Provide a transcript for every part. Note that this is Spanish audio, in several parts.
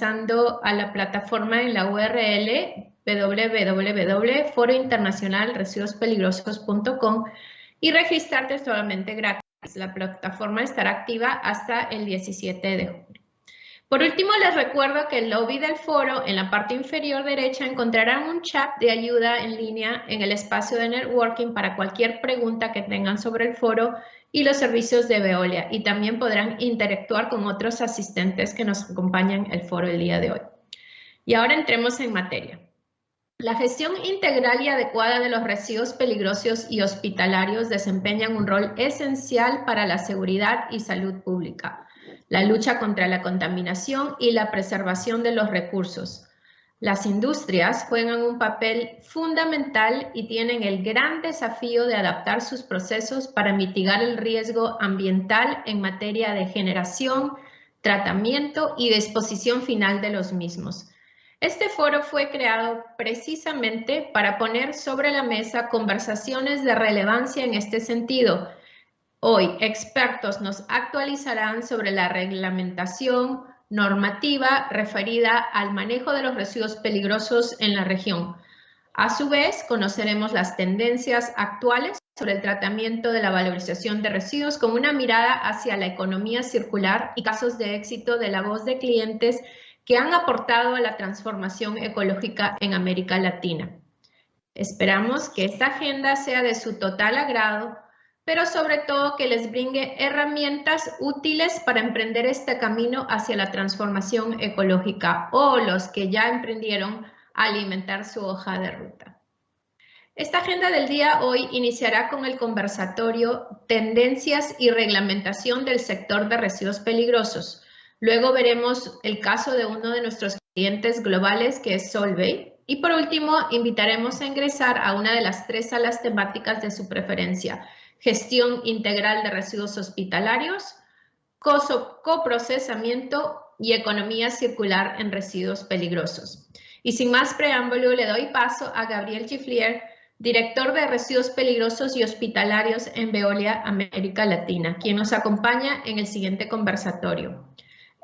ingresando a la plataforma en la URL www.forointernacionalresiduospeligrosos.com y registrarte es totalmente gratis. La plataforma estará activa hasta el 17 de junio. Por último, les recuerdo que en el lobby del foro, en la parte inferior derecha, encontrarán un chat de ayuda en línea en el espacio de networking para cualquier pregunta que tengan sobre el foro y los servicios de Veolia. Y también podrán interactuar con otros asistentes que nos acompañan el foro el día de hoy. Y ahora entremos en materia. La gestión integral y adecuada de los residuos peligrosos y hospitalarios desempeñan un rol esencial para la seguridad y salud pública, la lucha contra la contaminación y la preservación de los recursos. Las industrias juegan un papel fundamental y tienen el gran desafío de adaptar sus procesos para mitigar el riesgo ambiental en materia de generación, tratamiento y disposición final de los mismos. Este foro fue creado precisamente para poner sobre la mesa conversaciones de relevancia en este sentido. Hoy, expertos nos actualizarán sobre la reglamentación normativa referida al manejo de los residuos peligrosos en la región. A su vez, conoceremos las tendencias actuales sobre el tratamiento de la valorización de residuos con una mirada hacia la economía circular y casos de éxito de la voz de clientes que han aportado a la transformación ecológica en América Latina. Esperamos que esta agenda sea de su total agrado, pero sobre todo que les brinque herramientas útiles para emprender este camino hacia la transformación ecológica o los que ya emprendieron a alimentar su hoja de ruta. Esta agenda del día hoy iniciará con el conversatorio Tendencias y reglamentación del sector de residuos peligrosos. Luego veremos el caso de uno de nuestros clientes globales, que es Solvay. Y por último, invitaremos a ingresar a una de las 3 salas temáticas de su preferencia: gestión integral de residuos hospitalarios, coprocesamiento y economía circular en residuos peligrosos. Y sin más preámbulo, le doy paso a Gabriel Giflier, director de Residuos Peligrosos y Hospitalarios en Veolia América Latina, quien nos acompaña en el siguiente conversatorio.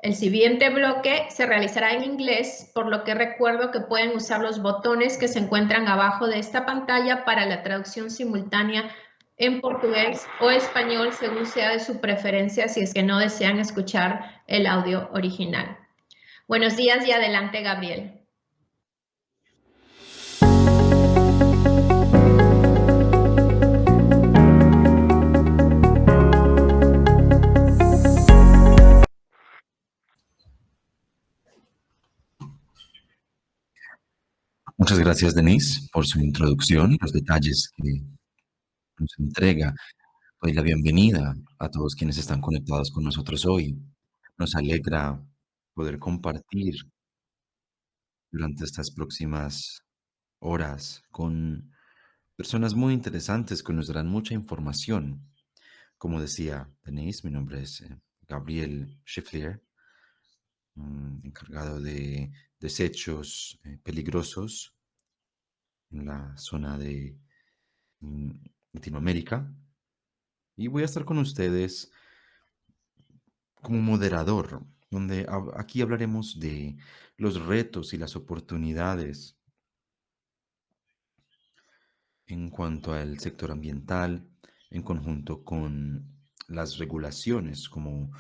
El siguiente bloque se realizará en inglés, por lo que recuerdo que pueden usar los botones que se encuentran abajo de esta pantalla para la traducción simultánea en portugués o español, según sea de su preferencia, si es que no desean escuchar el audio original. Buenos días y adelante, Gabriel. Muchas gracias, Denise, por su introducción y los detalles que nos entrega. Doy la bienvenida a todos quienes están conectados con nosotros hoy. Nos alegra poder compartir durante estas próximas horas con personas muy interesantes que nos darán mucha información. Como decía Denise, mi nombre es Gabriel Schifflier, encargado de desechos peligrosos en la zona de Latinoamérica. Y voy a estar con ustedes como moderador, donde aquí hablaremos de los retos y las oportunidades en cuanto al sector ambiental, en conjunto con las regulaciones como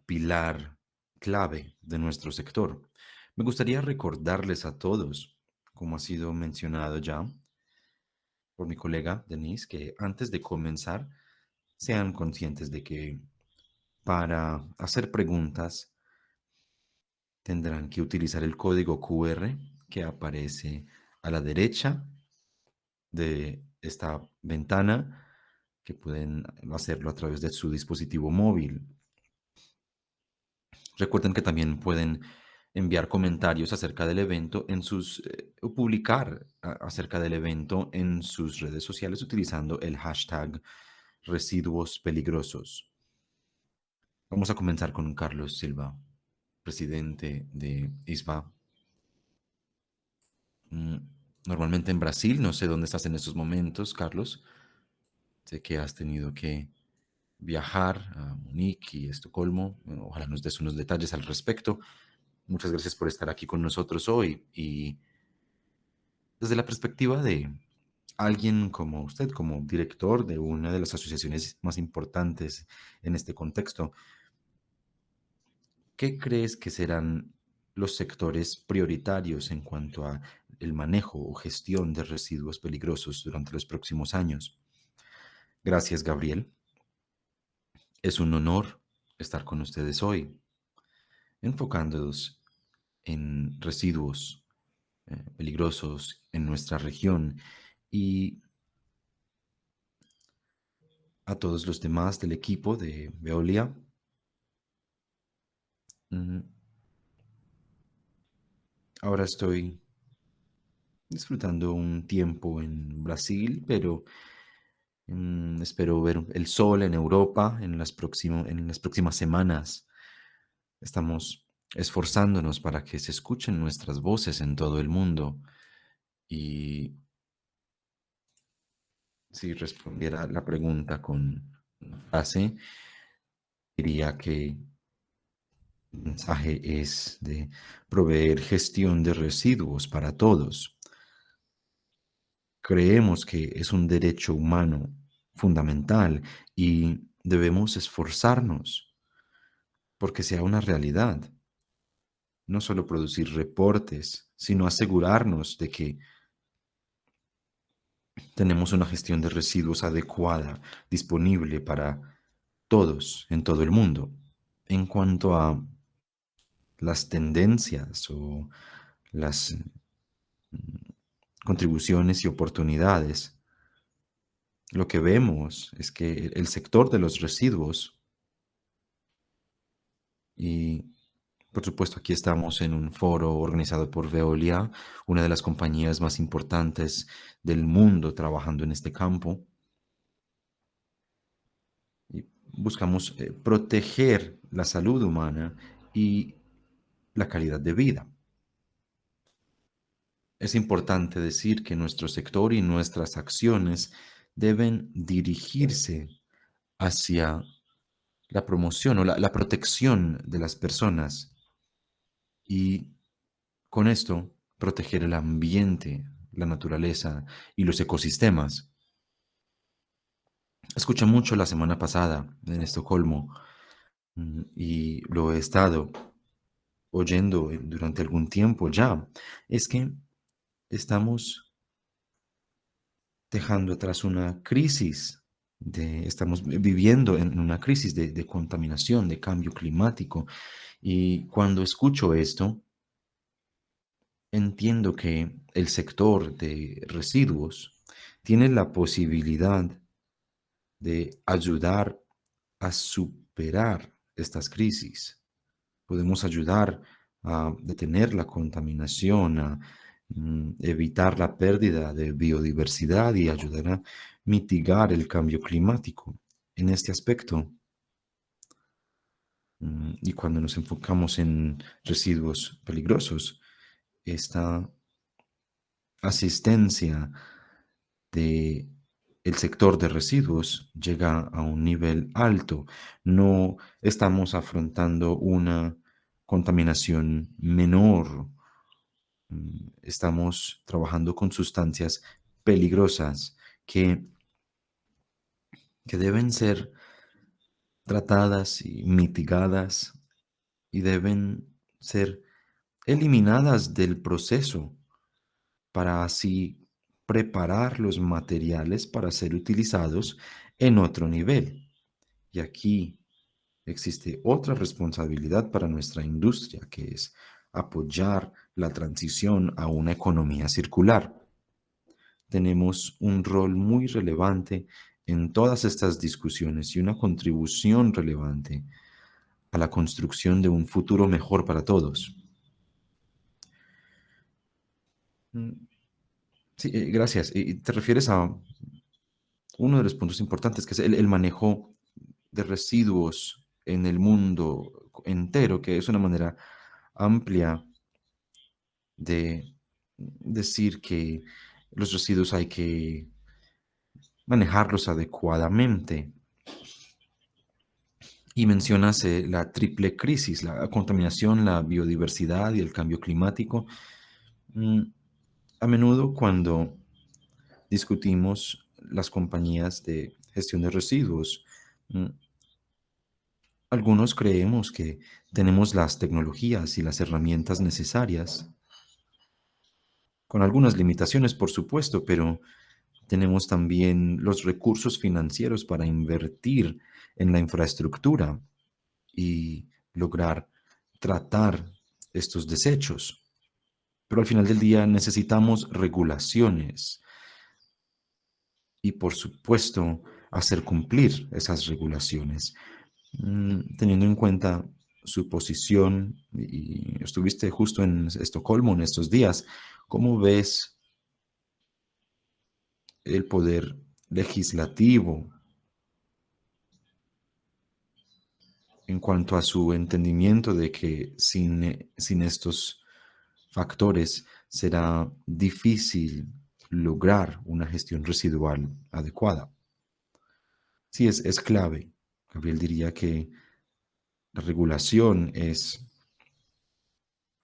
pilar clave de nuestro sector. Me gustaría recordarles a todos, como ha sido mencionado ya por mi colega Denise, que antes de comenzar sean conscientes de que para hacer preguntas tendrán que utilizar el código QR que aparece a la derecha de esta ventana, que pueden hacerlo a través de su dispositivo móvil. Recuerden que también pueden enviar comentarios acerca del evento o publicar acerca del evento en sus redes sociales utilizando el hashtag residuos peligrosos. Vamos a comenzar con Carlos Silva, presidente de ISVA. Normalmente en Brasil, no sé dónde estás en estos momentos, Carlos. Sé que has tenido que viajar a Múnich y Estocolmo. Bueno, ojalá nos des unos detalles al respecto. Muchas gracias por estar aquí con nosotros hoy y desde la perspectiva de alguien como usted, como director de una de las asociaciones más importantes en este contexto, ¿qué crees que serán los sectores prioritarios en cuanto a el manejo o gestión de residuos peligrosos durante los próximos años? Gracias, Gabriel. Es un honor estar con ustedes hoy, enfocándonos en residuos peligrosos en nuestra región y a todos los demás del equipo de Veolia. mm, Ahora estoy disfrutando un tiempo en Brasil, pero espero ver el sol en Europa en las próximas semanas. Estamos esforzándonos para que se escuchen nuestras voces en todo el mundo. Y si respondiera la pregunta con una frase, diría que el mensaje es de proveer gestión de residuos para todos. Creemos que es un derecho humano fundamental y debemos esforzarnos porque sea una realidad. No solo producir reportes, sino asegurarnos de que tenemos una gestión de residuos adecuada, disponible para todos en todo el mundo. En cuanto a las tendencias o las contribuciones y oportunidades, lo que vemos es que el sector de los residuos, y por supuesto aquí estamos en un foro organizado por Veolia, una de las compañías más importantes del mundo trabajando en este campo, y buscamos proteger la salud humana y la calidad de vida. Es importante decir que nuestro sector y nuestras acciones deben dirigirse hacia la promoción o la protección de las personas y con esto proteger el ambiente, la naturaleza y los ecosistemas. Escuché mucho la semana pasada en Estocolmo y lo he estado oyendo durante algún tiempo ya. Es que estamos dejando atrás una crisis estamos viviendo en una crisis de contaminación, de cambio climático. Y cuando escucho esto, entiendo que el sector de residuos tiene la posibilidad de ayudar a superar estas crisis. Podemos ayudar a detener la contaminación, a evitar la pérdida de biodiversidad y ayudar a mitigar el cambio climático. En este aspecto, y cuando nos enfocamos en residuos peligrosos, esta asistencia de el sector de residuos llega a un nivel alto. No estamos afrontando una contaminación menor. Estamos trabajando con sustancias peligrosas que deben ser tratadas y mitigadas y deben ser eliminadas del proceso para así preparar los materiales para ser utilizados en otro nivel. Y aquí existe otra responsabilidad para nuestra industria, que es apoyar la transición a una economía circular. Tenemos un rol muy relevante en todas estas discusiones y una contribución relevante a la construcción de un futuro mejor para todos. Mm, Sí, gracias. Y te refieres a uno de los puntos importantes, que es el manejo de residuos en el mundo entero, que es una manera amplia de decir que los residuos hay que manejarlos adecuadamente. Y mencionas la triple crisis, la contaminación, la biodiversidad y el cambio climático. Mm, A menudo cuando discutimos las compañías de gestión de residuos, mm, algunos creemos que tenemos las tecnologías y las herramientas necesarias, con algunas limitaciones, por supuesto, pero tenemos también los recursos financieros para invertir en la infraestructura y lograr tratar estos desechos. Pero al final del día necesitamos regulaciones y, por supuesto, hacer cumplir esas regulaciones. Teniendo en cuenta su posición, y estuviste justo en Estocolmo en estos días, ¿cómo ves el poder legislativo en cuanto a su entendimiento de que sin estos factores será difícil lograr una gestión residual adecuada? Sí, es clave. Gabriel diría que la regulación es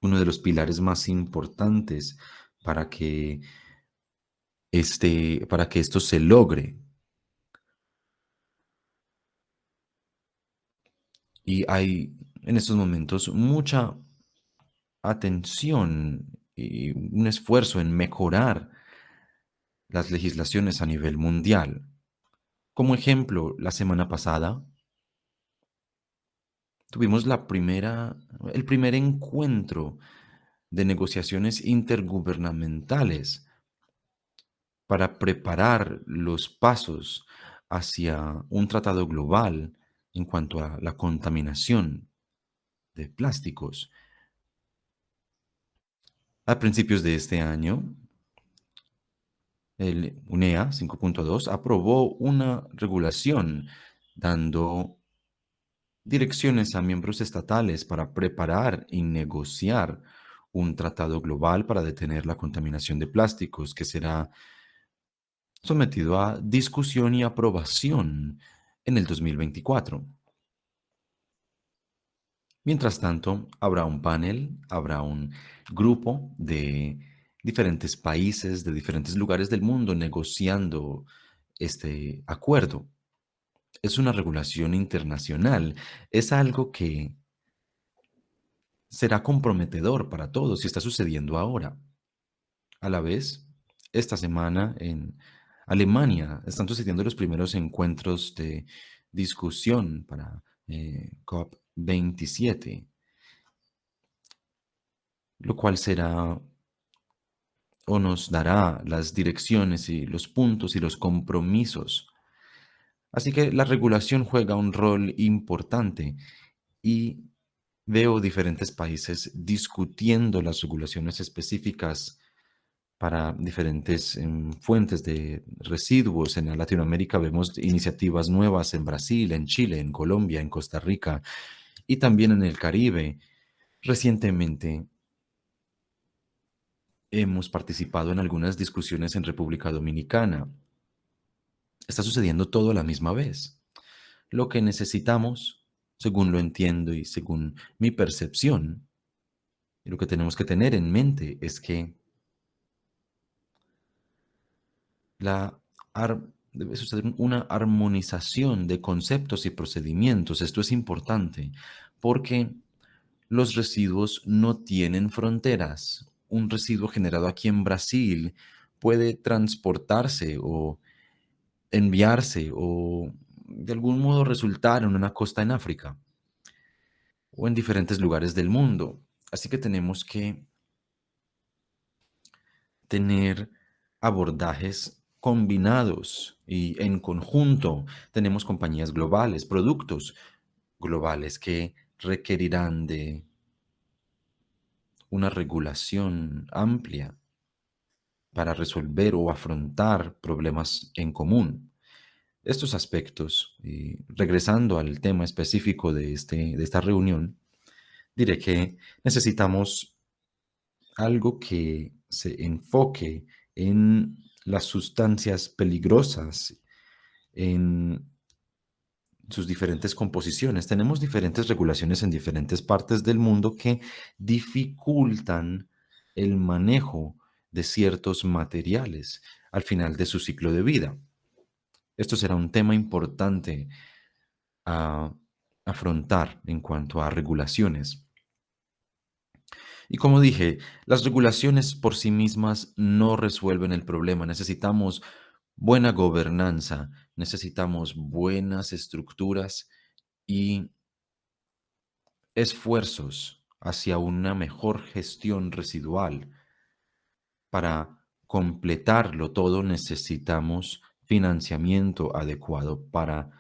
uno de los pilares más importantes para que, para que esto se logre. Y hay en estos momentos mucha atención y un esfuerzo en mejorar las legislaciones a nivel mundial. Como ejemplo, la semana pasada tuvimos el primer encuentro de negociaciones intergubernamentales para preparar los pasos hacia un tratado global en cuanto a la contaminación de plásticos. A principios de este año, el UNEA 5.2 aprobó una regulación dando direcciones a miembros estatales para preparar y negociar un tratado global para detener la contaminación de plásticos que será sometido a discusión y aprobación en el 2024. Mientras tanto, habrá un panel, habrá un grupo de diferentes países, de diferentes lugares del mundo negociando este acuerdo. Es una regulación internacional, es algo que será comprometedor para todos y está sucediendo ahora. A la vez, esta semana en Alemania están sucediendo los primeros encuentros de discusión para COP27, lo cual será o nos dará las direcciones y los puntos y los compromisos. Así que la regulación juega un rol importante y veo diferentes países discutiendo las regulaciones específicas para diferentes fuentes de residuos. En Latinoamérica vemos iniciativas nuevas en Brasil, en Chile, en Colombia, en Costa Rica y también en el Caribe. Recientemente hemos participado en algunas discusiones en República Dominicana. Está sucediendo todo a la misma vez. Lo que necesitamos, según lo entiendo y según mi percepción, y lo que tenemos que tener en mente es que debe suceder una armonización de conceptos y procedimientos. Esto es importante porque los residuos no tienen fronteras. Un residuo generado aquí en Brasil puede transportarse o enviarse o de algún modo resultar en una costa en África o en diferentes lugares del mundo. Así que tenemos que tener abordajes combinados y en conjunto. Tenemos compañías globales, productos globales que requerirán de una regulación amplia para resolver o afrontar problemas en común. Estos aspectos, y regresando al tema específico de esta reunión, diré que necesitamos algo que se enfoque en las sustancias peligrosas, en sus diferentes composiciones. Tenemos diferentes regulaciones en diferentes partes del mundo que dificultan el manejo de ciertos materiales al final de su ciclo de vida. Esto será un tema importante a afrontar en cuanto a regulaciones. Y como dije, las regulaciones por sí mismas no resuelven el problema. Necesitamos buena gobernanza, necesitamos buenas estructuras y esfuerzos hacia una mejor gestión residual. Para completarlo todo necesitamos financiamiento adecuado para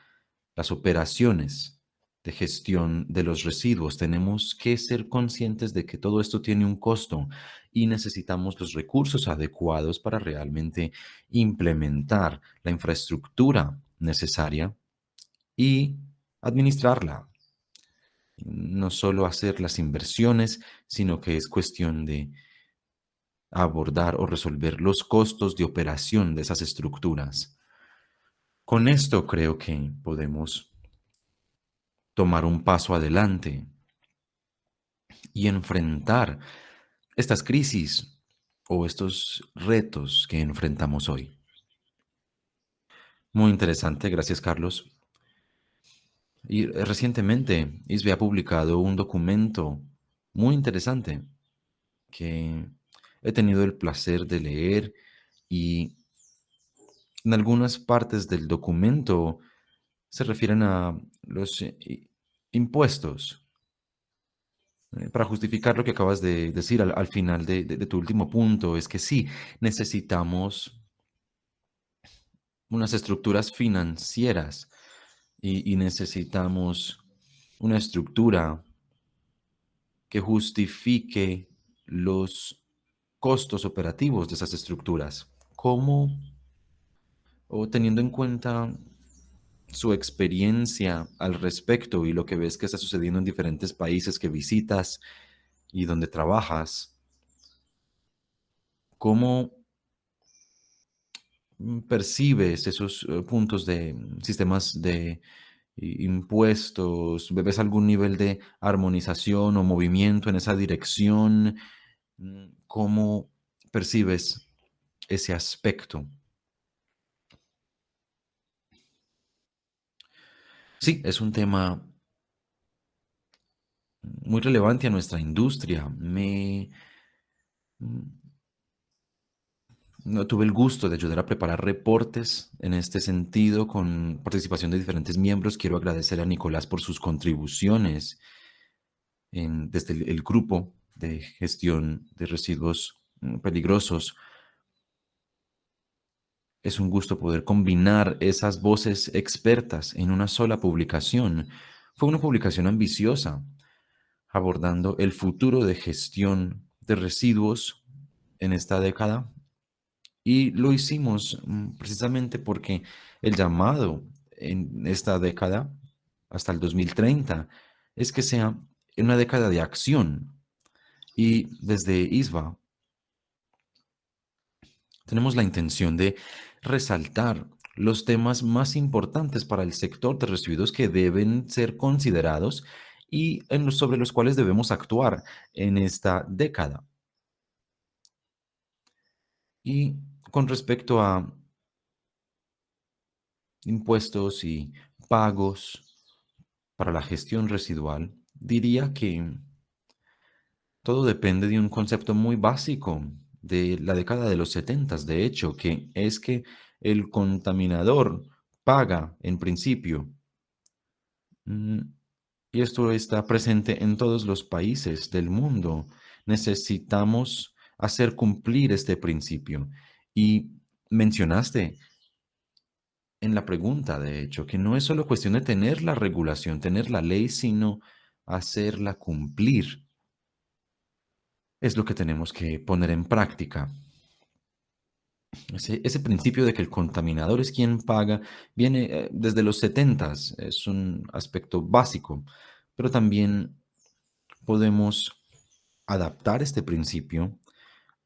las operaciones de gestión de los residuos. Tenemos que ser conscientes de que todo esto tiene un costo y necesitamos los recursos adecuados para realmente implementar la infraestructura necesaria y administrarla. No solo hacer las inversiones, sino que es cuestión de abordar o resolver los costos de operación de esas estructuras. Con esto creo que podemos tomar un paso adelante y enfrentar estas crisis o estos retos que enfrentamos hoy. Muy interesante, gracias Carlos. Y recientemente ISBE ha publicado un documento muy interesante que he tenido el placer de leer y en algunas partes del documento se refieren a los impuestos. Para justificar lo que acabas de decir al final de tu último punto, es que sí, necesitamos unas estructuras financieras y necesitamos una estructura que justifique los costos operativos de esas estructuras. ¿Cómo, o teniendo en cuenta su experiencia al respecto y lo que ves que está sucediendo en diferentes países que visitas y donde trabajas, cómo percibes esos puntos de sistemas de impuestos? ¿Ves algún nivel de armonización o movimiento en esa dirección? ¿Cómo percibes ese aspecto? Sí, es un tema muy relevante a nuestra industria. Mm, No tuve el gusto de ayudar a preparar reportes en este sentido con participación de diferentes miembros. Quiero agradecer a Nicolás por sus contribuciones desde el grupo de gestión de residuos peligrosos. Es un gusto poder combinar esas voces expertas en una sola publicación. Fue una publicación ambiciosa, abordando el futuro de gestión de residuos en esta década. Y lo hicimos precisamente porque el llamado en esta década, hasta el 2030, es que sea una década de acción. Y desde ISVA tenemos la intención de resaltar los temas más importantes para el sector de residuos que deben ser considerados y sobre los cuales debemos actuar en esta década. Y con respecto a impuestos y pagos para la gestión residual, diría que todo depende de un concepto muy básico de la década de los 70, de hecho, que es que el contaminador paga en principio. Mm, Y esto está presente en todos los países del mundo. Necesitamos hacer cumplir este principio. Y mencionaste en la pregunta, de hecho, que no es solo cuestión de tener la regulación, tener la ley, sino hacerla cumplir. Es lo que tenemos que poner en práctica. Ese principio de que el contaminador es quien paga viene desde los 70, es un aspecto básico, pero también podemos adaptar este principio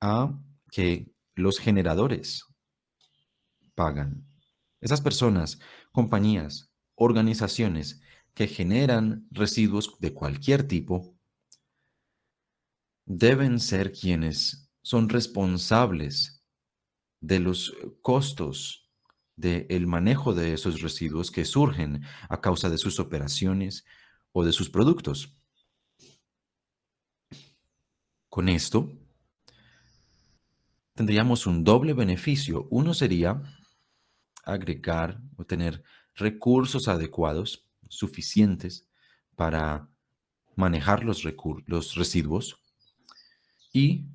a que los generadores pagan. Esas personas, compañías organizaciones que generan residuos de cualquier tipo deben ser quienes son responsables de los costos del manejo de esos residuos que surgen a causa de sus operaciones o de sus productos. Con esto, tendríamos un doble beneficio. Uno sería agregar o tener recursos adecuados, suficientes para manejar los residuos y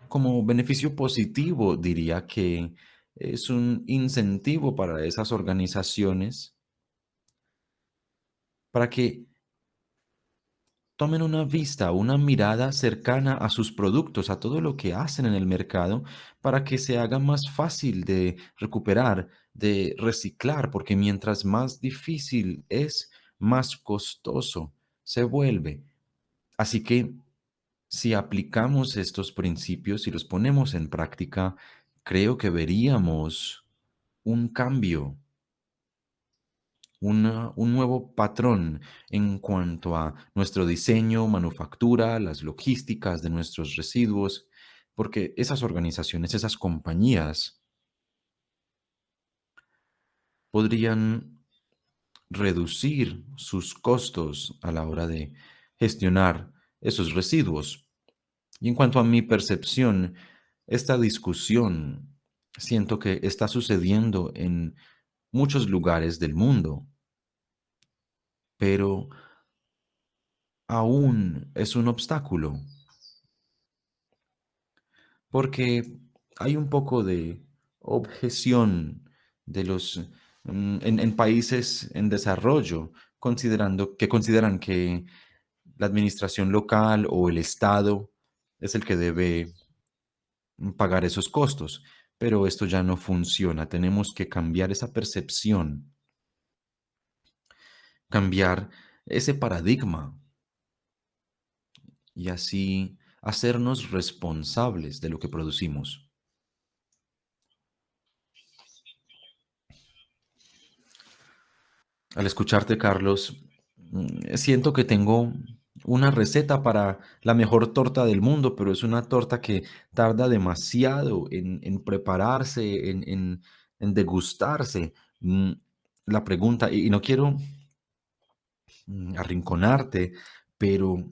como beneficio positivo diría que es un incentivo para esas organizaciones para que tomen una vista, una mirada cercana a sus productos, a todo lo que hacen en el mercado, para que se haga más fácil de recuperar, de reciclar, porque mientras más difícil es, más costoso se vuelve. Así que si aplicamos estos principios y los ponemos en práctica, creo que veríamos un cambio, un nuevo patrón en cuanto a nuestro diseño, manufactura, las logísticas de nuestros residuos, porque esas organizaciones, esas compañías podrían reducir sus costos a la hora de gestionar esos residuos. Y en cuanto a mi percepción, esta discusión siento que está sucediendo en muchos lugares del mundo, pero aún es un obstáculo, porque hay un poco de objeción de en países en desarrollo, que consideran que la administración local o el Estado es el que debe pagar esos costos. Pero esto ya no funciona. Tenemos que cambiar esa percepción, cambiar ese paradigma y así hacernos responsables de lo que producimos. Al escucharte, Carlos, siento que tengo una receta para la mejor torta del mundo, pero es una torta que tarda demasiado en prepararse, en degustarse. Mm, La pregunta, y no quiero arrinconarte, pero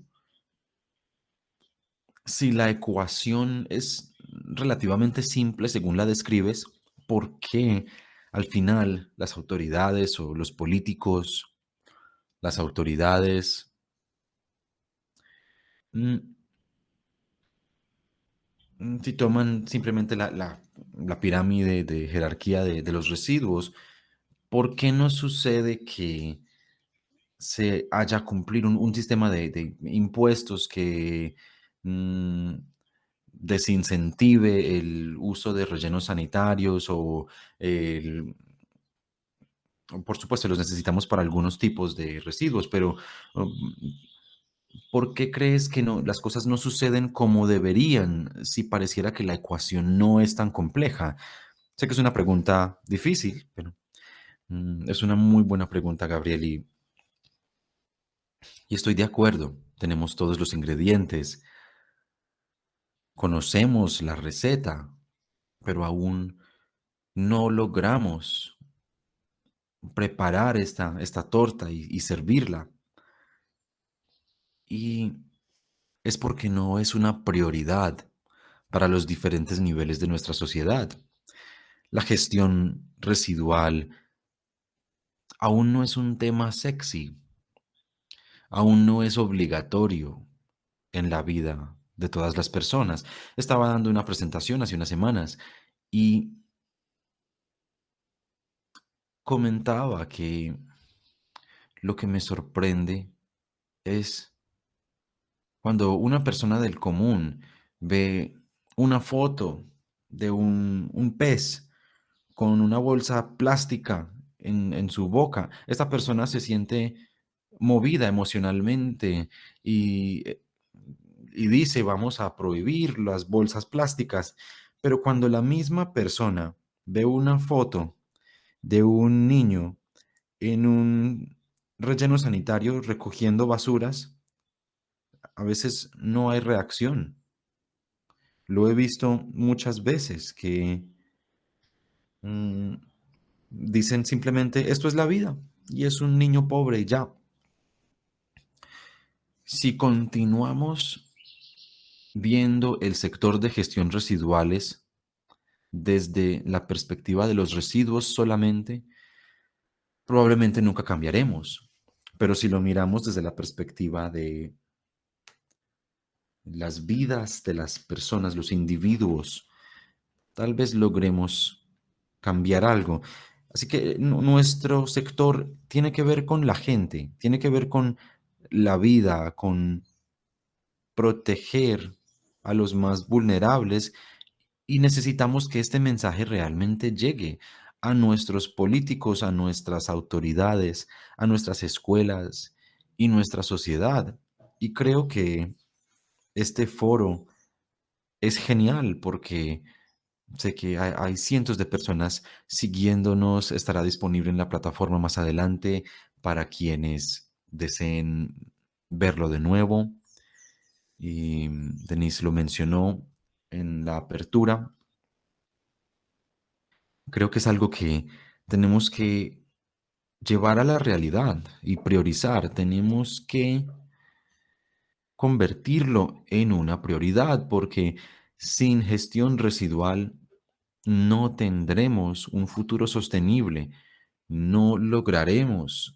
si la ecuación es relativamente simple según la describes, ¿por qué al final las autoridades o los políticos, las autoridades, mm, si toman simplemente la pirámide de jerarquía de los residuos, ¿por qué no sucede que se haya cumplir un sistema de impuestos que mm, desincentive el uso de rellenos sanitarios el, por supuesto, los necesitamos para algunos tipos de residuos, pero um, ¿por qué crees que no, las cosas no suceden como deberían si pareciera que la ecuación no es tan compleja? Sé que es una pregunta difícil, pero es una muy buena pregunta, Gabriel, y estoy de acuerdo. Tenemos todos los ingredientes, conocemos la receta, pero aún no logramos preparar esta torta y servirla. Y es porque no es una prioridad para los diferentes niveles de nuestra sociedad. La gestión residual aún no es un tema sexy, aún no es obligatorio en la vida de todas las personas. Estaba dando una presentación hace unas semanas y comentaba que lo que me sorprende es cuando una persona del común ve una foto de un pez con una bolsa plástica en su boca, esta persona se siente movida emocionalmente y, eh, y dice, vamos a prohibir las bolsas plásticas. Pero cuando la misma persona ve una foto de un niño en un relleno sanitario recogiendo basuras, a veces no hay reacción. Lo he visto muchas veces que mm, dicen simplemente, esto es la vida y es un niño pobre y ya. Si continuamos viendo el sector de gestión residuales desde la perspectiva de los residuos solamente, probablemente nunca cambiaremos. Pero si lo miramos desde la perspectiva de las vidas de las personas, los individuos, tal vez logremos cambiar algo. Así que nuestro sector tiene que ver con la gente, tiene que ver con la vida, con proteger a los más vulnerables y necesitamos que este mensaje realmente llegue a nuestros políticos, a nuestras autoridades, a nuestras escuelas y nuestra sociedad. Y creo que este foro es genial porque sé que hay cientos de personas siguiéndonos, estará disponible en la plataforma más adelante para quienes deseen verlo de nuevo. Y Denise lo mencionó en la apertura. Creo que es algo que tenemos que llevar a la realidad y priorizar. Tenemos que convertirlo en una prioridad porque sin gestión residual no tendremos un futuro sostenible, no lograremos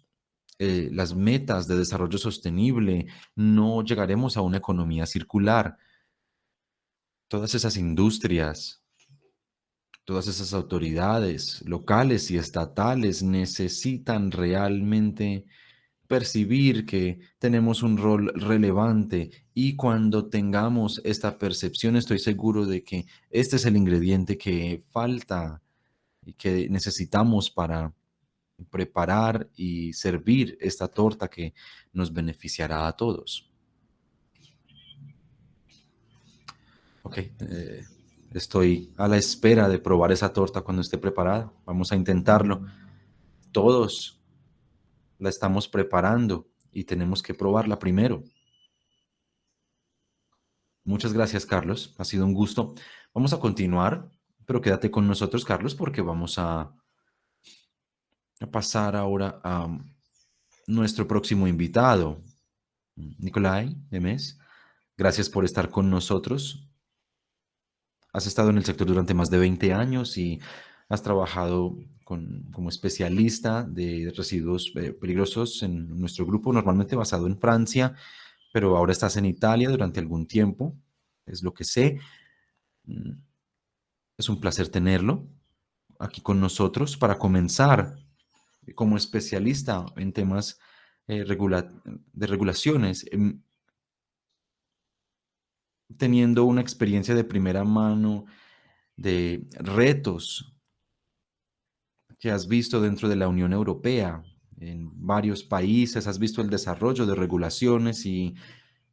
las metas de desarrollo sostenible, no llegaremos a una economía circular. Todas esas industrias, todas esas autoridades locales y estatales necesitan realmente percibir que tenemos un rol relevante y cuando tengamos esta percepción estoy seguro de que este es el ingrediente que falta y que necesitamos para preparar y servir esta torta que nos beneficiará a todos. Ok, estoy a la espera de probar esa torta cuando esté preparada. Vamos a intentarlo. Todos la estamos preparando y tenemos que probarla primero. Muchas gracias, Carlos. Ha sido un gusto. Vamos a continuar, pero quédate con nosotros, Carlos, porque vamos a pasar ahora a nuestro próximo invitado, Nicolai Demes. Gracias por estar con nosotros. Has estado en el sector durante más de 20 años y has trabajado como especialista de residuos peligrosos en nuestro grupo, normalmente basado en Francia, pero ahora estás en Italia durante algún tiempo, es lo que sé. Mm, Es un placer tenerlo aquí con nosotros para comenzar como especialista en temas de regulaciones, teniendo una experiencia de primera mano de retos que has visto dentro de la Unión Europea, en varios países, has visto el desarrollo de regulaciones y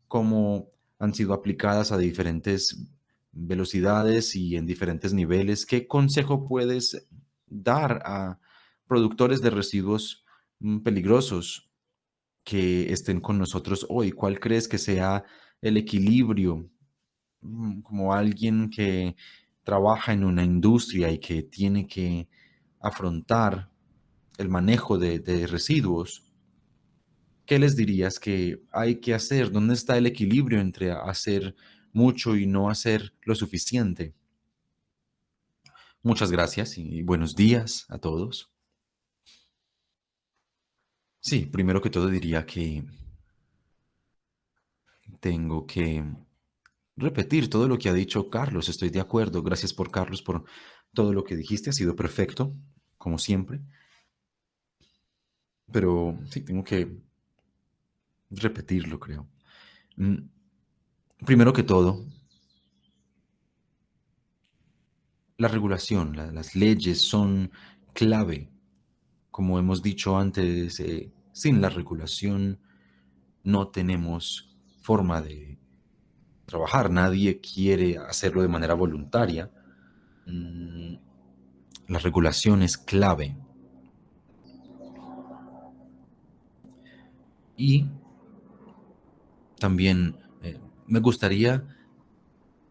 cómo han sido aplicadas a diferentes velocidades y en diferentes niveles. ¿Qué consejo puedes dar a productores de residuos peligrosos que estén con nosotros hoy? ¿Cuál crees que sea el equilibrio como alguien que trabaja en una industria y que tiene que afrontar el manejo de residuos? ¿Qué les dirías que hay que hacer? ¿Dónde está el equilibrio entre hacer mucho y no hacer lo suficiente? Muchas gracias y buenos días a todos. Sí, primero que todo diría que tengo que repetir todo lo que ha dicho Carlos. Estoy de acuerdo. Gracias por Carlos por todo lo que dijiste. Ha sido perfecto, como siempre. Pero sí, tengo que repetirlo, creo. Mm, Primero que todo, la regulación, las leyes son clave. Como hemos dicho antes, sin la regulación no tenemos forma de trabajar. Nadie quiere hacerlo de manera voluntaria. Mm, La regulación es clave. Y también me gustaría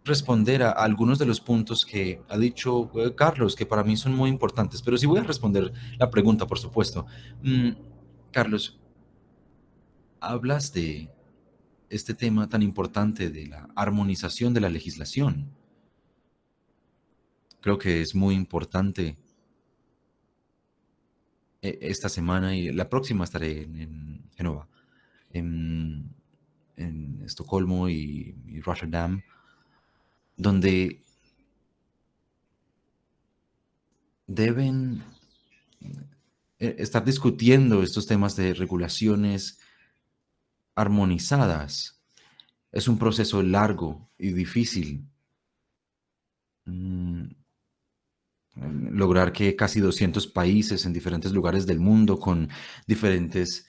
responder a algunos de los puntos que ha dicho Carlos, que para mí son muy importantes, pero sí voy a responder la pregunta, por supuesto. Mm, Carlos, hablas de este tema tan importante de la armonización de la legislación. Creo que es muy importante. Esta semana y la próxima estaré en Génova, en, en Estocolmo y Rotterdam, donde deben estar discutiendo estos temas de regulaciones armonizadas. Es un proceso largo y difícil. Mm, Lograr que casi 200 países en diferentes lugares del mundo con diferentes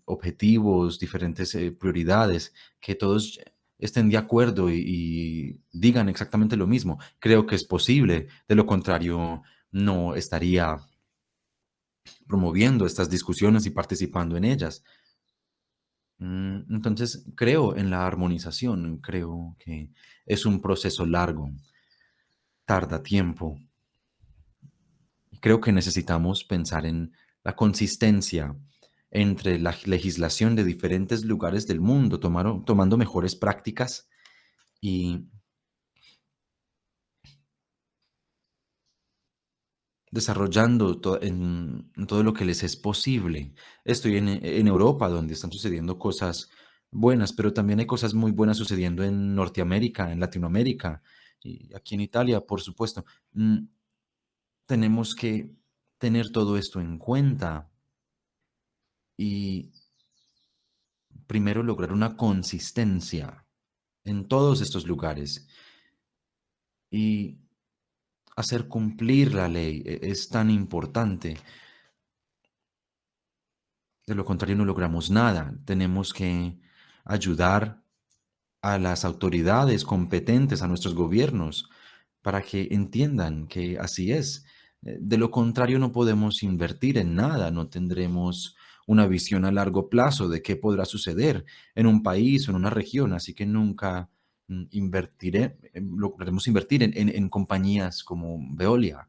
objetivos, diferentes prioridades, que todos estén de acuerdo y digan exactamente lo mismo. Creo que es posible. De lo contrario, no estaría promoviendo estas discusiones y participando en ellas. Entonces, creo en la armonización. Creo que es un proceso largo, tarda tiempo. Creo que necesitamos pensar en la consistencia entre la legislación de diferentes lugares del mundo, tomando mejores prácticas y desarrollando en todo lo que les es posible. Estoy en Europa, donde están sucediendo cosas buenas, pero también hay cosas muy buenas sucediendo en Norteamérica, en Latinoamérica y aquí en Italia, por supuesto. Tenemos que tener todo esto en cuenta y primero lograr una consistencia en todos estos lugares y hacer cumplir la ley es tan importante. De lo contrario, no logramos nada. Tenemos que ayudar a las autoridades competentes, a nuestros gobiernos, para que entiendan que así es. De lo contrario, no podemos invertir en nada, no tendremos una visión a largo plazo de qué podrá suceder en un país o en una región, así que nunca lograremos invertir en compañías como Veolia.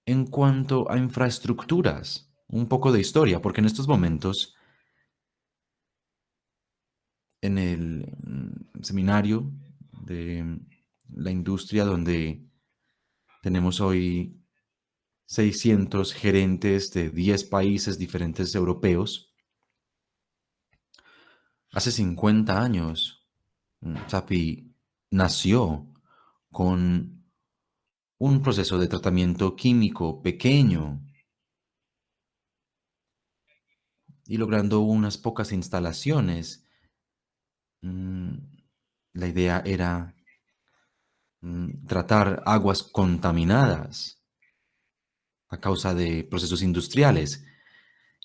En cuanto a infraestructuras, un poco de historia, porque en estos momentos en el seminario de la industria donde tenemos hoy 600 gerentes de 10 países diferentes europeos. Hace 50 años, SAPI nació con un proceso de tratamiento químico pequeño y logrando unas pocas instalaciones. Mm, La idea era tratar aguas contaminadas a causa de procesos industriales.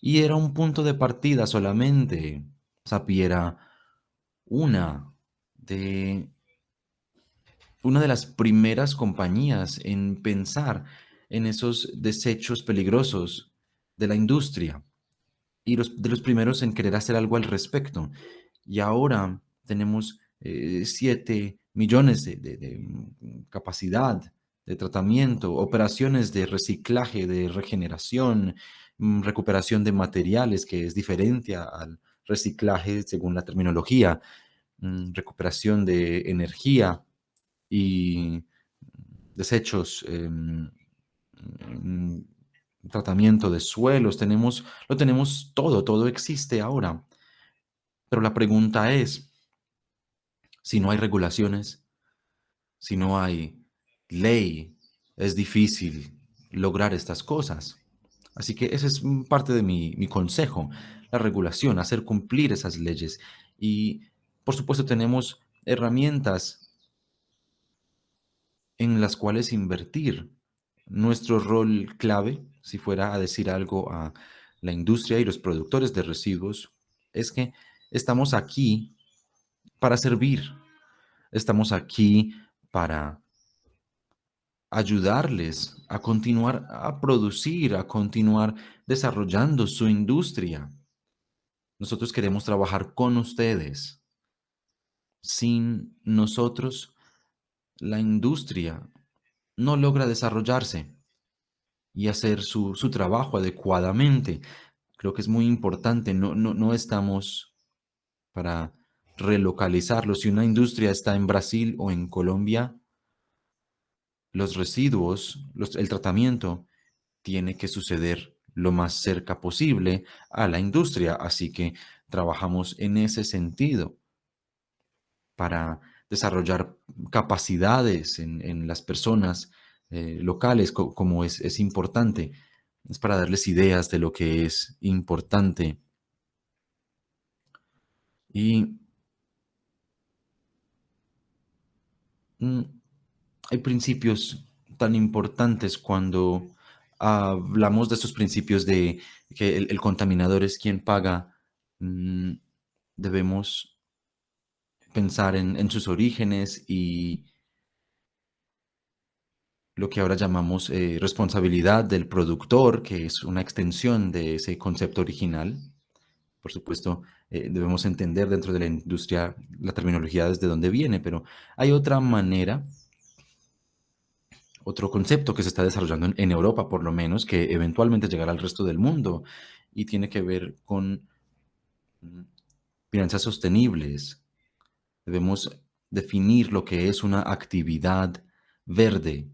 Y era un punto de partida solamente. SAPI era una de, una de las primeras compañías en pensar en esos desechos peligrosos de la industria y de los primeros en querer hacer algo al respecto. Y ahora tenemos 7 millones de capacidad de tratamiento, operaciones de reciclaje, de regeneración, recuperación de materiales, que es diferente al reciclaje según la terminología, recuperación de energía y desechos, mm, tratamiento de suelos, lo tenemos todo, todo existe ahora. Pero la pregunta es, si no hay regulaciones, si no hay ley, es difícil lograr estas cosas. Así que ese es parte de mi consejo, la regulación, hacer cumplir esas leyes. Y por supuesto tenemos herramientas en las cuales invertir. Nuestro rol clave, si fuera a decir algo a la industria y los productores de residuos, es que estamos aquí para servir, estamos aquí para ayudarles a continuar a producir, a continuar desarrollando su industria. Nosotros queremos trabajar con ustedes. Sin nosotros, la industria no logra desarrollarse y hacer su trabajo adecuadamente. Creo que es muy importante. No estamos para relocalizarlo. Si una industria está en Brasil o en Colombia, los residuos, el tratamiento tiene que suceder lo más cerca posible a la industria. Así que trabajamos en ese sentido para desarrollar capacidades en las personas locales, como es importante. Es para darles ideas de lo que es importante. Y mm, hay principios tan importantes cuando hablamos de esos principios de que el contaminador es quien paga. mm, Debemos pensar en sus orígenes y lo que ahora llamamos responsabilidad del productor, que es una extensión de ese concepto original. Por supuesto, debemos entender dentro de la industria la terminología desde dónde viene, pero hay otra manera, otro concepto que se está desarrollando en Europa, por lo menos, que eventualmente llegará al resto del mundo y tiene que ver con mm, finanzas sostenibles. Debemos definir lo que es una actividad verde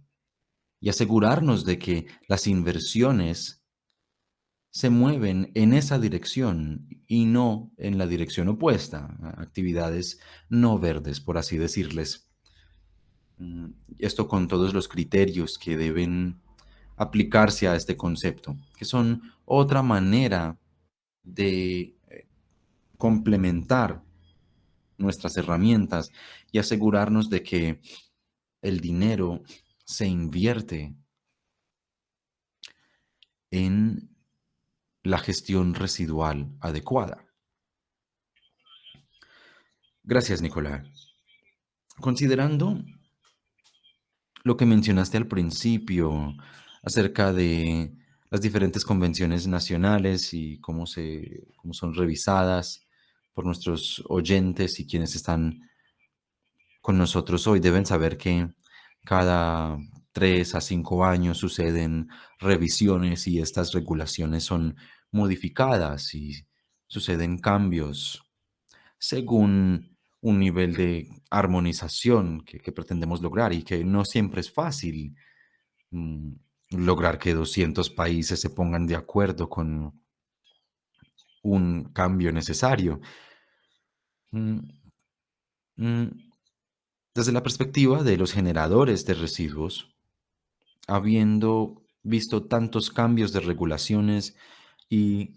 y asegurarnos de que las inversiones se mueven en esa dirección y no en la dirección opuesta, actividades no verdes, por así decirles. Esto con todos los criterios que deben aplicarse a este concepto, que son otra manera de complementar nuestras herramientas y asegurarnos de que el dinero se invierte en la gestión residual adecuada. Gracias, Nicolás. Considerando lo que mencionaste al principio acerca de las diferentes convenciones nacionales y cómo son revisadas por nuestros oyentes y quienes están con nosotros hoy, deben saber que cada 3 a 5 años suceden revisiones y estas regulaciones son modificadas y suceden cambios según un nivel de armonización que pretendemos lograr y que no siempre es fácil mm, lograr que 200 países se pongan de acuerdo con un cambio necesario. Mm, mm, Desde la perspectiva de los generadores de residuos, habiendo visto tantos cambios de regulaciones y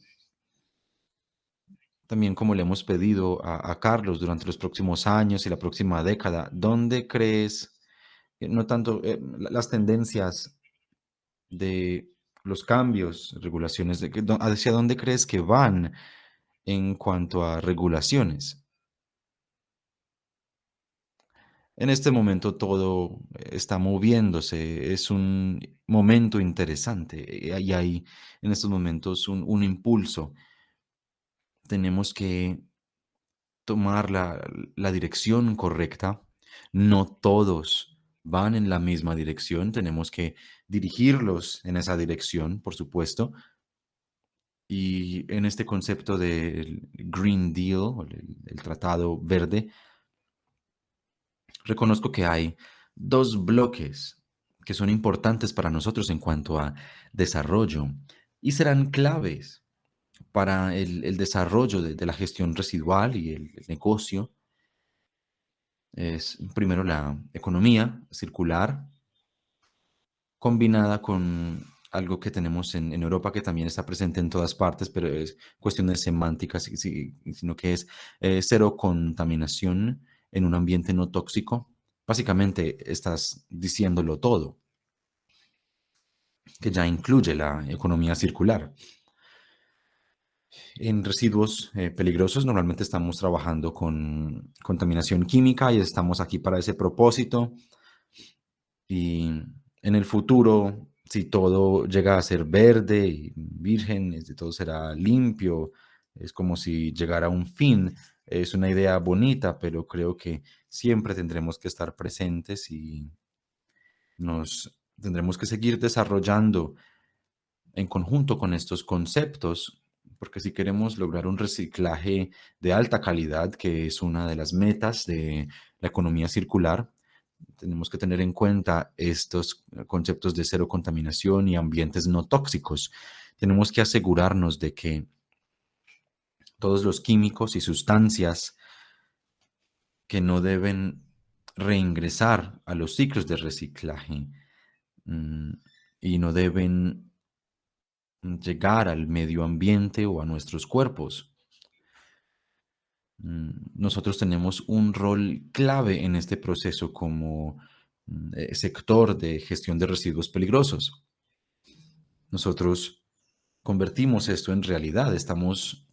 también como le hemos pedido a Carlos durante los próximos años y la próxima década, ¿dónde crees, no tanto las tendencias de los cambios, regulaciones, hacia dónde crees que van en cuanto a regulaciones? En este momento todo está moviéndose, es un momento interesante y hay en estos momentos un impulso. Tenemos que tomar la dirección correcta. No todos van en la misma dirección, tenemos que dirigirlos en esa dirección, por supuesto. Y en este concepto del Green Deal, o el Tratado Verde, reconozco que hay dos bloques que son importantes para nosotros en cuanto a desarrollo y serán claves para el desarrollo de la gestión residual y el negocio. Es primero la economía circular combinada con algo que tenemos en Europa que también está presente en todas partes, pero es cuestiones semánticas, sino que es cero contaminación en un ambiente no tóxico. Básicamente estás diciéndolo todo, que ya incluye la economía circular. En residuos peligrosos normalmente estamos trabajando con contaminación química y estamos aquí para ese propósito. Y en el futuro, si todo llega a ser verde y virgen, todo será limpio, es como si llegara a un fin. Es una idea bonita, pero creo que siempre tendremos que estar presentes y nos tendremos que seguir desarrollando en conjunto con estos conceptos, porque si queremos lograr un reciclaje de alta calidad, que es una de las metas de la economía circular, tenemos que tener en cuenta estos conceptos de cero contaminación y ambientes no tóxicos. Tenemos que asegurarnos de que todos los químicos y sustancias que no deben reingresar a los ciclos de reciclaje mm, y no deben llegar al medio ambiente o a nuestros cuerpos. Nosotros tenemos un rol clave en este proceso como sector de gestión de residuos peligrosos. Nosotros convertimos esto en realidad. Estamos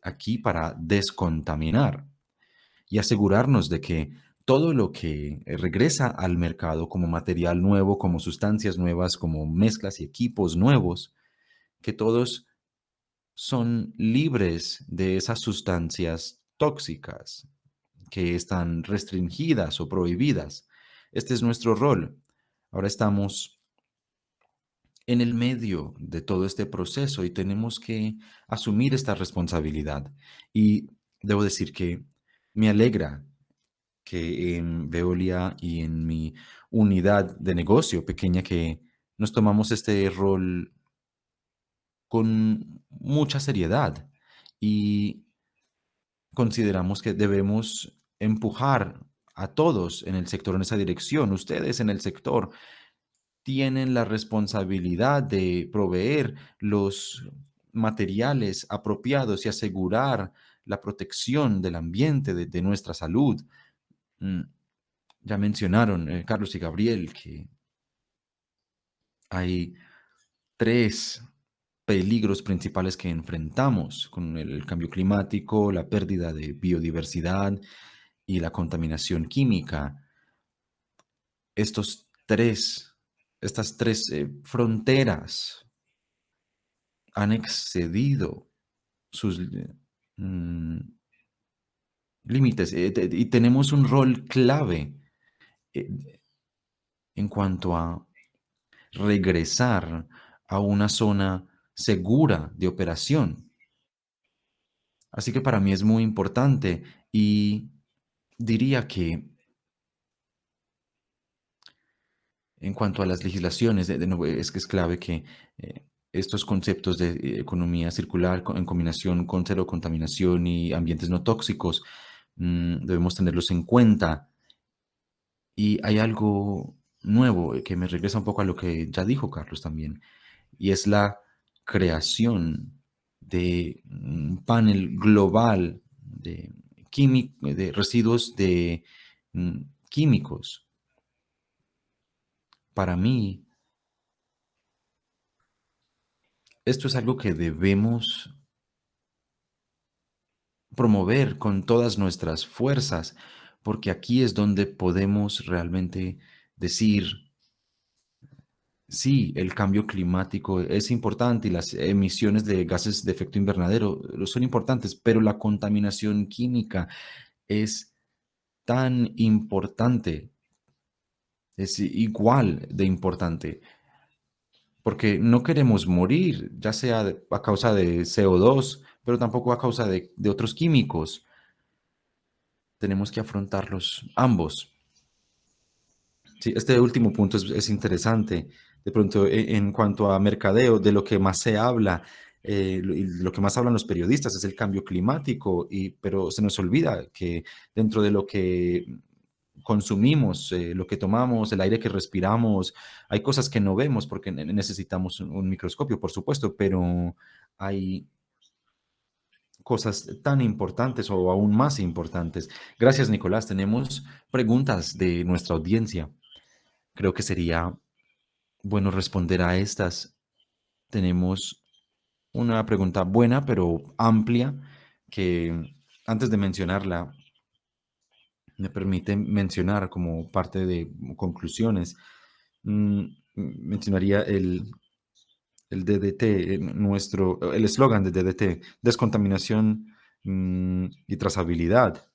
aquí para descontaminar y asegurarnos de que todo lo que regresa al mercado como material nuevo, como sustancias nuevas, como mezclas y equipos nuevos, que todos son libres de esas sustancias tóxicas que están restringidas o prohibidas. Este es nuestro rol. Ahora estamos en el medio de todo este proceso y tenemos que asumir esta responsabilidad. Y debo decir que me alegra que en Veolia y en mi unidad de negocio pequeña que nos tomamos este rol con mucha seriedad y consideramos que debemos empujar a todos en el sector en esa dirección. Ustedes en el sector tienen la responsabilidad de proveer los materiales apropiados y asegurar la protección del ambiente, de nuestra salud. Mm, Ya mencionaron, Carlos y Gabriel, que hay tres peligros principales que enfrentamos con el cambio climático, la pérdida de biodiversidad y la contaminación química. Estos tres, estas tres fronteras han excedido sus mm, límites y tenemos un rol clave eh, en cuanto a regresar a una zona segura de operación. Así que para mí es muy importante y diría que en cuanto a las legislaciones, de nuevo, es que es clave que estos conceptos de economía circular en combinación con cero contaminación y ambientes no tóxicos, debemos tenerlos en cuenta. Y hay algo nuevo que me regresa un poco a lo que ya dijo Carlos también, y es la creación de un panel global de residuos de químicos. Para mí, esto es algo que debemos promover con todas nuestras fuerzas, porque aquí es donde podemos realmente decir, sí, el cambio climático es importante y las emisiones de gases de efecto invernadero son importantes, pero la contaminación química es tan importante, es igual de importante, porque no queremos morir, ya sea a causa de CO2, pero tampoco a causa de otros químicos. Tenemos que afrontarlos ambos. Sí, este último punto es interesante. De pronto, en cuanto a mercadeo, de lo que más se habla, y lo que más hablan los periodistas es el cambio climático, pero se nos olvida que dentro de lo que consumimos, lo que tomamos, el aire que respiramos, hay cosas que no vemos porque necesitamos un microscopio, por supuesto, pero hay cosas tan importantes o aún más importantes. Gracias, Nicolás. Tenemos preguntas de nuestra audiencia. Creo que sería bueno responder a estas. Tenemos una pregunta buena, pero amplia, que antes de mencionarla, me permite mencionar como parte de conclusiones. mencionaría el DDT, el eslogan de DDT, descontaminación y trazabilidad.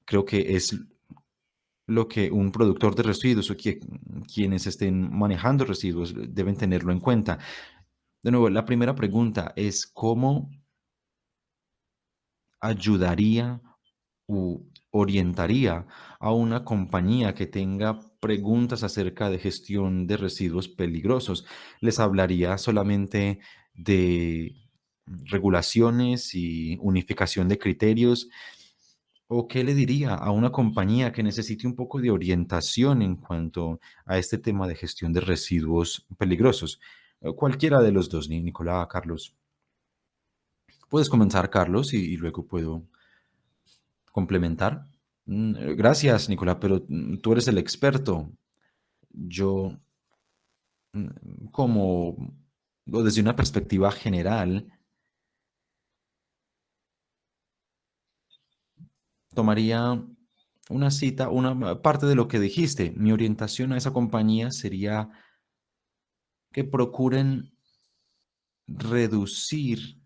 Creo que es lo que un productor de residuos o quienes estén manejando residuos deben tenerlo en cuenta. De nuevo, la primera pregunta es cómo ayudaría u orientaría a una compañía que tenga preguntas acerca de gestión de residuos peligrosos. Les hablaría solamente de regulaciones y unificación de criterios. ¿O qué le diría a una compañía que necesite un poco de orientación en cuanto a este tema de gestión de residuos peligrosos? Cualquiera de los dos, Nicolás, Carlos. Puedes comenzar, Carlos, y luego puedo complementar. Gracias, Nicolás, pero tú eres el experto. Yo, como, o desde una perspectiva general, tomaría una cita, una parte de lo que dijiste. Mi orientación a esa compañía sería que procuren reducir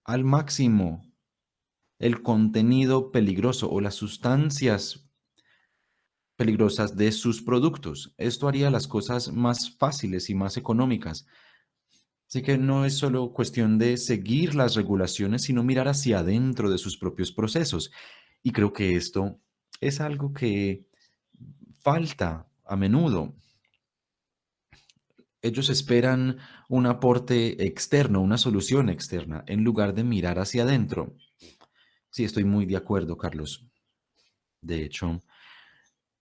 al máximo el contenido peligroso o las sustancias peligrosas de sus productos. Esto haría las cosas más fáciles y más económicas. Así que no es solo cuestión de seguir las regulaciones, sino mirar hacia adentro de sus propios procesos. Y creo que esto es algo que falta a menudo. Ellos esperan un aporte externo, una solución externa, en lugar de mirar hacia adentro. Sí, estoy muy de acuerdo, Carlos. De hecho,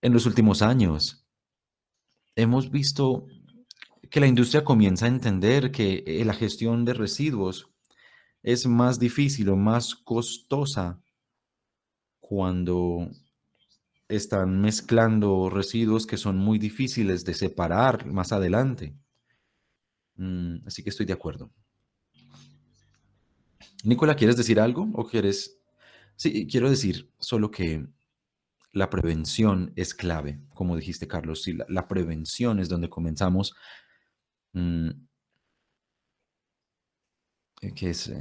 en los últimos años hemos visto que la industria comienza a entender que la gestión de residuos es más difícil o más costosa cuando están mezclando residuos que son muy difíciles de separar más adelante. Así que estoy de acuerdo. Nicola, ¿quieres decir algo o quieres? Sí, quiero decir solo que la prevención es clave, como dijiste, Carlos. Sí, la prevención es donde comenzamos, mm, que es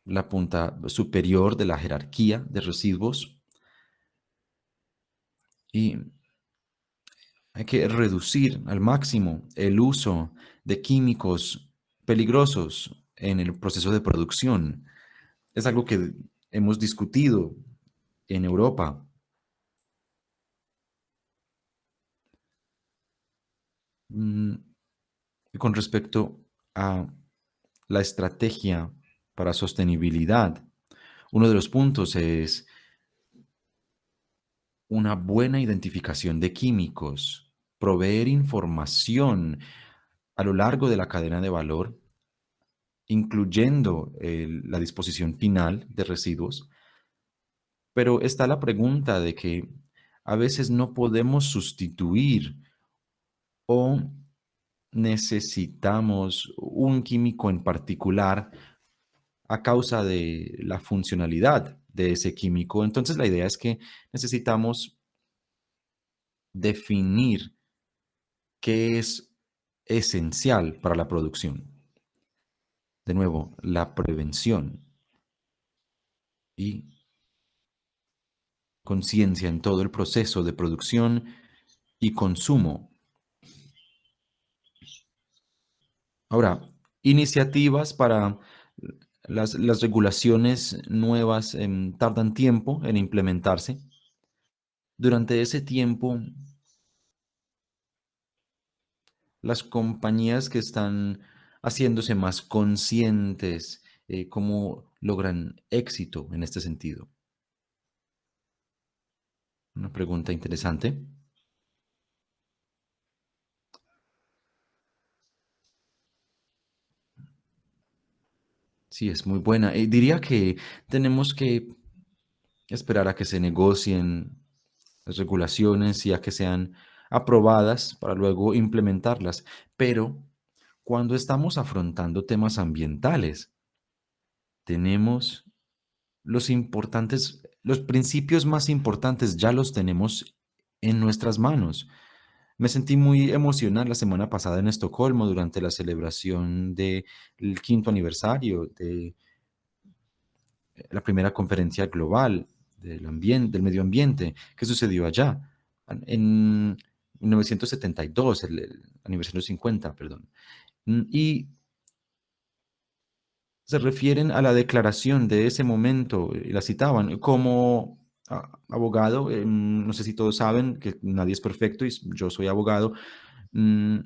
la punta superior de la jerarquía de residuos. Y hay que reducir al máximo el uso de químicos peligrosos en el proceso de producción. Es algo que hemos discutido en Europa. Mm, con respecto a la estrategia para sostenibilidad, uno de los puntos es una buena identificación de químicos, proveer información a lo largo de la cadena de valor, incluyendo la disposición final de residuos. Pero está la pregunta de que a veces no podemos sustituir o necesitamos un químico en particular a causa de la funcionalidad de ese químico. Entonces la idea es que necesitamos definir qué es esencial para la producción. De nuevo, la prevención y conciencia en todo el proceso de producción y consumo. Ahora, iniciativas para las regulaciones nuevas tardan tiempo en implementarse. Durante ese tiempo, las compañías que están haciéndose más conscientes, cómo logran éxito en este sentido. Una pregunta interesante. Sí, es muy buena. Diría que tenemos que esperar a que se negocien las regulaciones y a que sean aprobadas para luego implementarlas. Pero cuando estamos afrontando temas ambientales, tenemos los principios más importantes ya los tenemos en nuestras manos. Me sentí muy emocional la semana pasada en Estocolmo durante la celebración del quinto aniversario de la primera conferencia global del medio ambiente que sucedió allá en 1972, el aniversario 50, perdón. Y se refieren a la declaración de ese momento y la citaban como abogado. No sé si todos saben que nadie es perfecto y yo soy abogado. mm,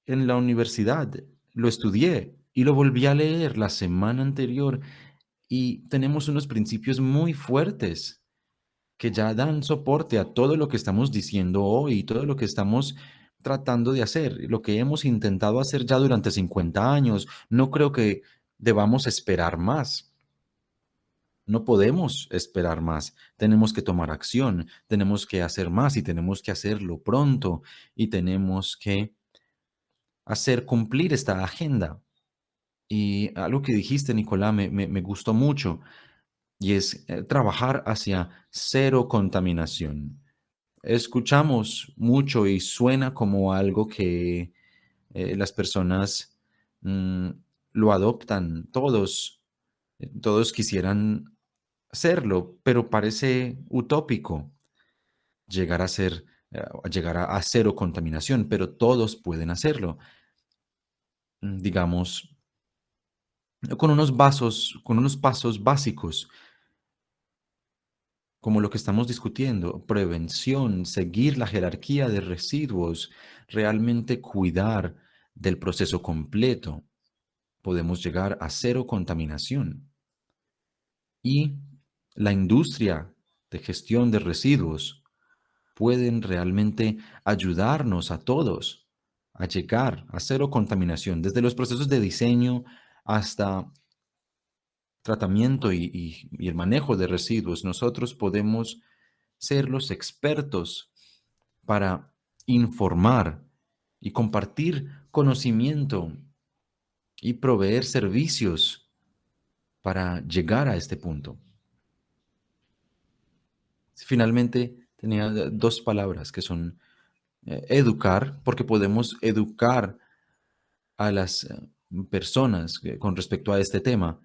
en la universidad lo estudié y lo volví a leer la semana anterior y tenemos unos principios muy fuertes que ya dan soporte a todo lo que estamos diciendo hoy, todo lo que estamos tratando de hacer, lo que hemos intentado hacer ya durante 50 años. No creo que debamos esperar más. No podemos esperar más. Tenemos que tomar acción, tenemos que hacer más y tenemos que hacerlo pronto y tenemos que hacer cumplir esta agenda. Y algo que dijiste, Nicolás, me gustó mucho y es trabajar hacia cero contaminación. Escuchamos mucho y suena como algo que las personas mm, lo adoptan, todos quisieran hacerlo, pero parece utópico llegar a ser, llegar a cero contaminación, pero todos pueden hacerlo. Digamos, con unos pasos básicos, como lo que estamos discutiendo, prevención, seguir la jerarquía de residuos, realmente cuidar del proceso completo, podemos llegar a cero contaminación. Y la industria de gestión de residuos pueden realmente ayudarnos a todos a llegar a cero contaminación, desde los procesos de diseño hasta tratamiento y el manejo de residuos. Nosotros podemos ser los expertos para informar y compartir conocimiento y proveer servicios para llegar a este punto. Finalmente, tenía dos palabras que son educar, porque podemos educar a las personas con respecto a este tema.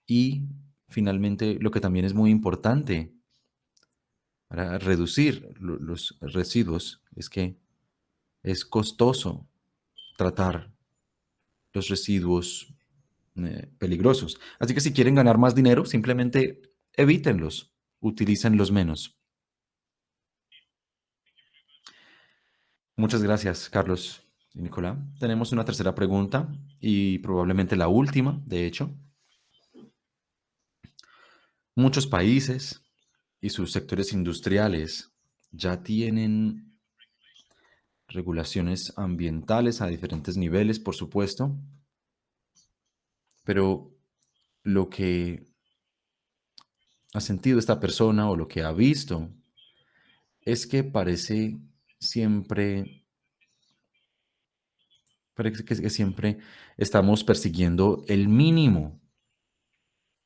Y finalmente, lo que también es muy importante para reducir los residuos es que es costoso tratar los residuos peligrosos. Así que si quieren ganar más dinero, simplemente evítenlos, utilícenlos menos. Muchas gracias, Carlos y Nicolás. Tenemos una tercera pregunta y probablemente la última, de hecho. Muchos países y sus sectores industriales ya tienen regulaciones ambientales a diferentes niveles, por supuesto, pero lo que ha sentido esta persona o lo que ha visto es que siempre, parece que siempre estamos persiguiendo el mínimo,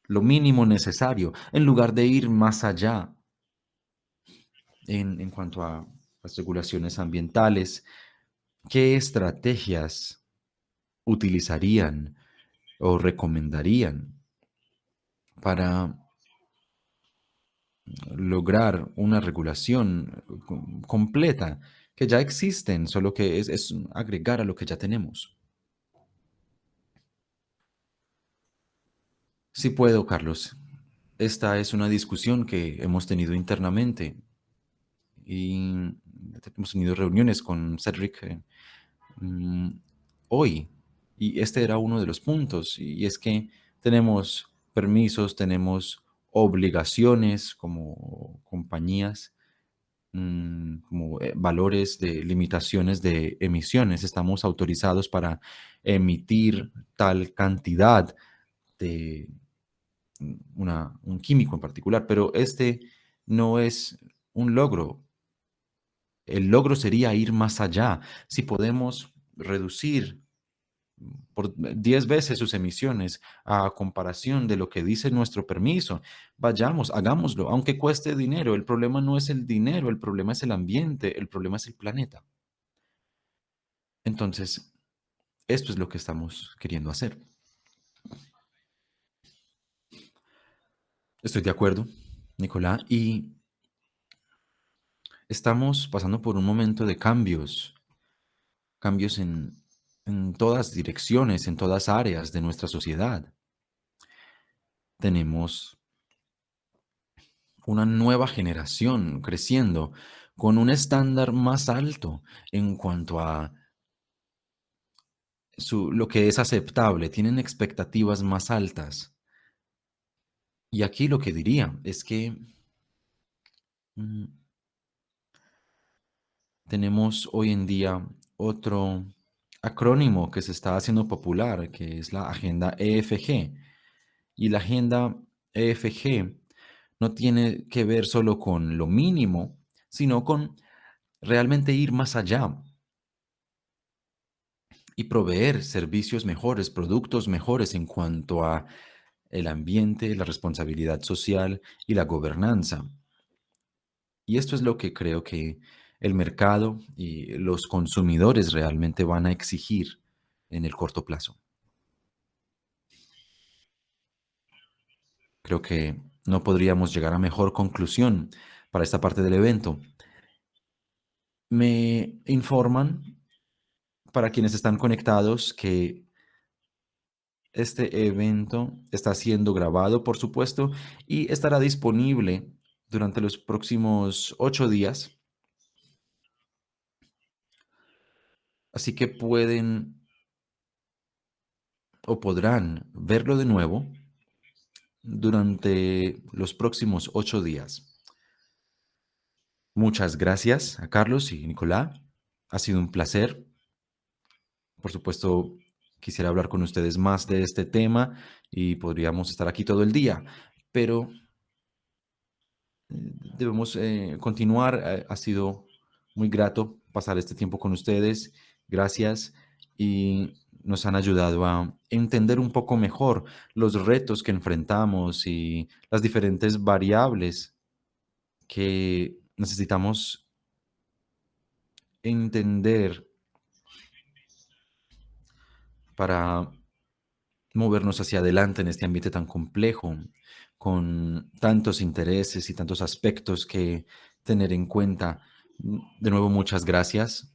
lo mínimo necesario, en lugar de ir más allá en cuanto a las regulaciones ambientales. ¿Qué estrategias utilizarían o recomendarían para lograr una regulación completa que ya existen, solo que es agregar a lo que ya tenemos? Sí puedo, Carlos. Esta es una discusión que hemos tenido internamente y hemos tenido reuniones con Cedric mm, hoy. Y este era uno de los puntos. Y es que tenemos permisos, tenemos obligaciones como compañías, como valores de limitaciones de emisiones. Estamos autorizados para emitir tal cantidad de un químico en particular, pero este no es un logro. El logro sería ir más allá. Si podemos reducir por 10 veces sus emisiones a comparación de lo que dice nuestro permiso. Vayamos, hagámoslo, aunque cueste dinero. El problema no es el dinero, el problema es el ambiente, el problema es el planeta. Entonces, esto es lo que estamos queriendo hacer. Estoy de acuerdo, Nicolás, y estamos pasando por un momento de cambios, cambios en todas direcciones, en todas áreas de nuestra sociedad. Tenemos una nueva generación creciendo con un estándar más alto en cuanto a lo que es aceptable, tienen expectativas más altas. Y aquí lo que diría es que mm, tenemos hoy en día otro acrónimo que se está haciendo popular, que es la Agenda EFG. Y la Agenda EFG no tiene que ver solo con lo mínimo, sino con realmente ir más allá y proveer servicios mejores, productos mejores en cuanto a el ambiente, la responsabilidad social y la gobernanza. Y esto es lo que creo que el mercado y los consumidores realmente van a exigir en el corto plazo. Creo que no podríamos llegar a mejor conclusión para esta parte del evento. Me informan, para quienes están conectados, que este evento está siendo grabado, por supuesto, y estará disponible durante los próximos 8 días. Así que pueden o podrán verlo de nuevo durante los próximos 8 días. Muchas gracias a Carlos y Nicolás. Ha sido un placer. Por supuesto, quisiera hablar con ustedes más de este tema y podríamos estar aquí todo el día, pero debemos continuar. Ha sido muy grato pasar este tiempo con ustedes. Gracias y nos han ayudado a entender un poco mejor los retos que enfrentamos y las diferentes variables que necesitamos entender para movernos hacia adelante en este ambiente tan complejo, con tantos intereses y tantos aspectos que tener en cuenta. De nuevo, muchas gracias.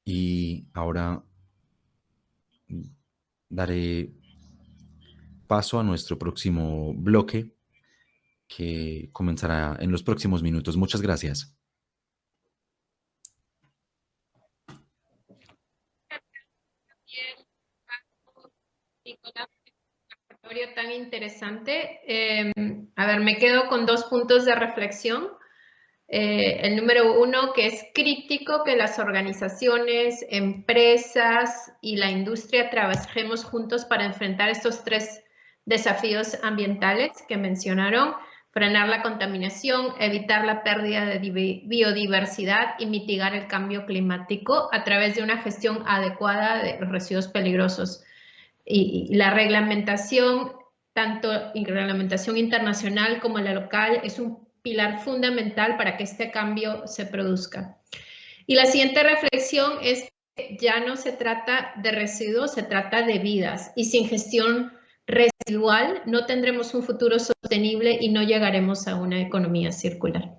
Y ahora daré paso a nuestro próximo bloque que comenzará en los próximos minutos. Muchas gracias. Nicolás, tan interesante. A ver, me quedo con 2 puntos de reflexión. El número 1, que es crítico que las organizaciones, empresas y la industria trabajemos juntos para enfrentar estos 3 desafíos ambientales que mencionaron: frenar la contaminación, evitar la pérdida de biodiversidad y mitigar el cambio climático a través de una gestión adecuada de los residuos peligrosos. Y la reglamentación, tanto la reglamentación internacional como la local, es un pilar fundamental para que este cambio se produzca. Y la siguiente reflexión es que ya no se trata de residuos, se trata de vidas. Y sin gestión residual no tendremos un futuro sostenible y no llegaremos a una economía circular.